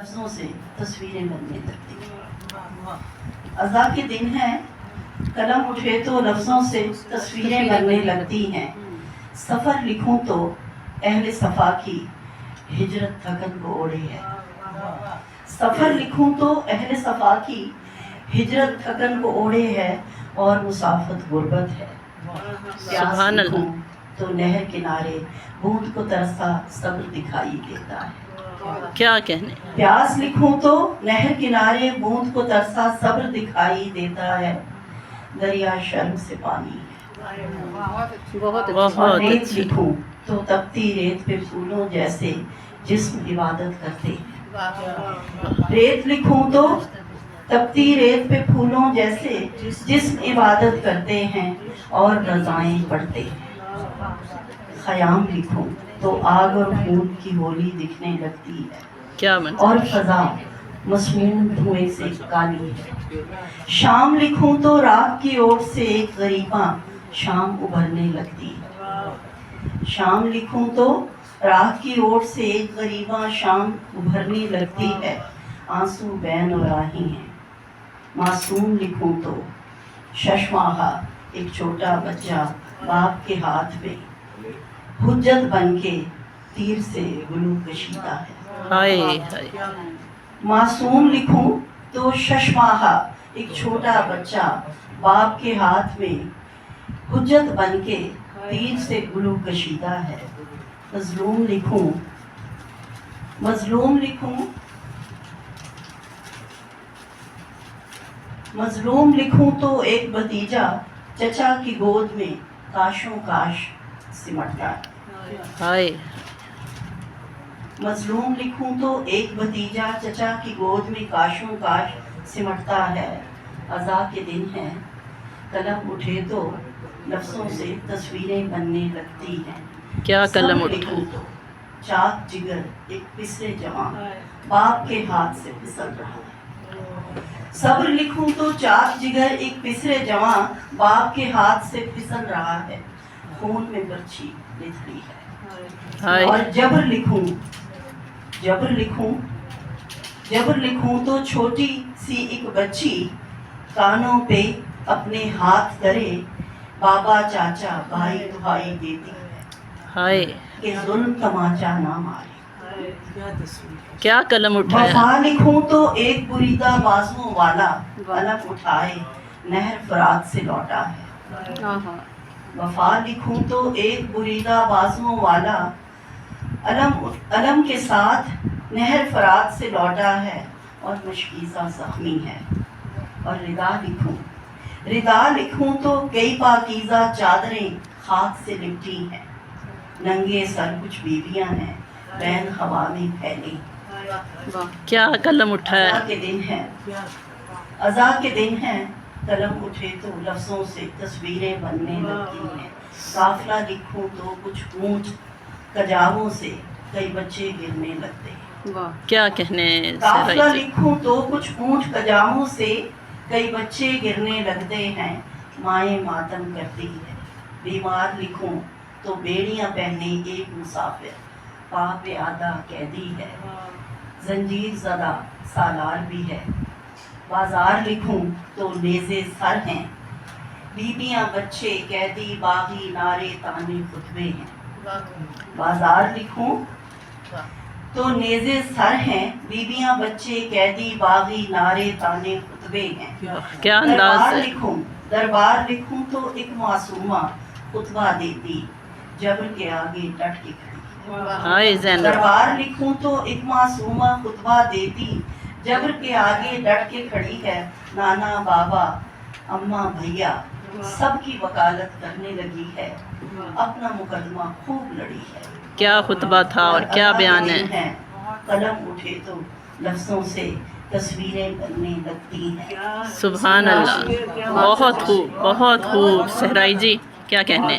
लफ्ज़ों से तस्वीरें बनने लगती हैं। अज़ा के दिन है, कलम उठे तो लफ्ज़ों से तस्वीरें बनने लगती हैं। सफ़र लिखूं तो अहले सफ़ा की हिजरत थकन को ओढ़े है। सफ़र लिखूं तो अहले सफ़ा की हिजरत थकन को ओढ़े है और मुसाफत गुर्बत है। प्यास लिखूं तो नहर किनारे बूंद को तरसा सब्र दिखाई देता है। क्या कहने। प्यास लिखूं तो नहर किनारे बूंद को तरसा सब्र दिखाई देता है। दरिया शर्म से पानी है। बहुत और रेत अच्छी। लिखूं तो तपती रेत पे फूलों जैसे जिस्म इबादत करते हैं। रेत लिखूं तो तपती रेत पे फूलों जैसे जिस्म इबादत करते हैं और रज़ाएं पढ़ते हैं। ख़याम लिखूं तो आग और खून की होली दिखने लगती है क्या मन। और फ़ज़ा मसमूम धुएं से काली है। शाम लिखूं तो रात की ओर से एक गरीबा शाम उभरने लगती है। शाम लिखूं तो रात की ओर से एक गरीबा शाम उभरने लगती है। आंसू बैन और राही हैं। मासूम लिखूं तो शशमाहा एक छोटा बच्चा बाप के हाथ में हुज्जत बनके तीर से गुलू कशीदा है। हाय हाय। मासूम लिखूं तो शशमाहा एक छोटा बच्चा बाप के हाथ में हुज्जत बनके तीर से गुलू कशीदा है। मजलूम लिखूं मजलूम लिखूं तो एक भतीजा चचा की गोद में काशों काश सिमटता है। हाय। मजलूम लिखूं तो एक भतीजा चचा की गोद में काशों काश सिमटता है। अज़ा के दिन है, कलम उठे तो लफ्ज़ों से तस्वीरें बनने लगती हैं। क्या कलम सब्र उठे। लिखूं तो चाक जिगर एक पिसरे जवां बाप के हाथ से फिसल रहा है। सब्र लिखूं तो चाक जिगर एक पिसरे जवां बाप के हाथ से फिसल रहा है। खून में बर्छी निथरी है। हाय। और जबर लिखूं तो छोटी सी एक बच्ची कानों पे अपने हाथ धरे बाबा चाचा भाई दुहाई देती है हाय। कि जुल्म तमाचा ना मारे। क्या कलम उठाया। वफा लिखूं तो एक बुरीदा बाजुओं वाला अलग उठाए नहर फरात से लौटा है। वफा लिखूं तो एक बुरीदा बाजुओं वाला अलम के साथ नहर फरात से लौटा है और मशकीज़ा ज़ख्मी है। और रिदा लिखूं तो कई पाकीज़ा चादरें खाक से लिपटी हैं। नंगे सर कुछ बीवियां हैं बैन हवा में फैली। क्या कलम उठाया। अज़ा के दिन है, कलम उठे तो लफ्ज़ों से तस्वीरें बनने लगती हैं। काफ़िला लिखूं तो कुछ ऊँट कजावों से कई बच्चे गिरने लगते हैं। क्या कहने। काफ़िला लिखूं तो कुछ ऊँट कजावों से कई बच्चे गिरने लगते हैं। माएँ मातम करती है। बीमार लिखूं तो बेड़ियां पहने एक मुसाफिर पाप आदा कैदी है। जंजीर ज़दा सालार भी है। बाजार लिखूं तो नेज़े सर हैं। बीबियां बच्चे कैदी बागी नारे ताने खुतबे हैं। बाजार लिखूं तो नेज़े सर हैं। बीबियां बच्चे कैदी बागी नारे ताने खुतबे हैं। क्या अंदाज है। दरबार लिखूं तो एक मासूमा खुतबा देती जबर के आगे डट के खड़ी। हाय ज़ैनब। दरबार लिखूं तो एक मासूमा खुतबा देती जबर के आगे डट के खड़ी है। नाना बाबा अम्मा भैया सबकी वकालत करने लगी है। अपना मुकदमा खूब लड़ी है। क्या खुतबा था और क्या बयान है। कलम उठे तो लफ्ज़ों से तस्वीरें बनने लगती हैं। सुभान अल्लाह। बहुत खूब सहराई जी, क्या कहने।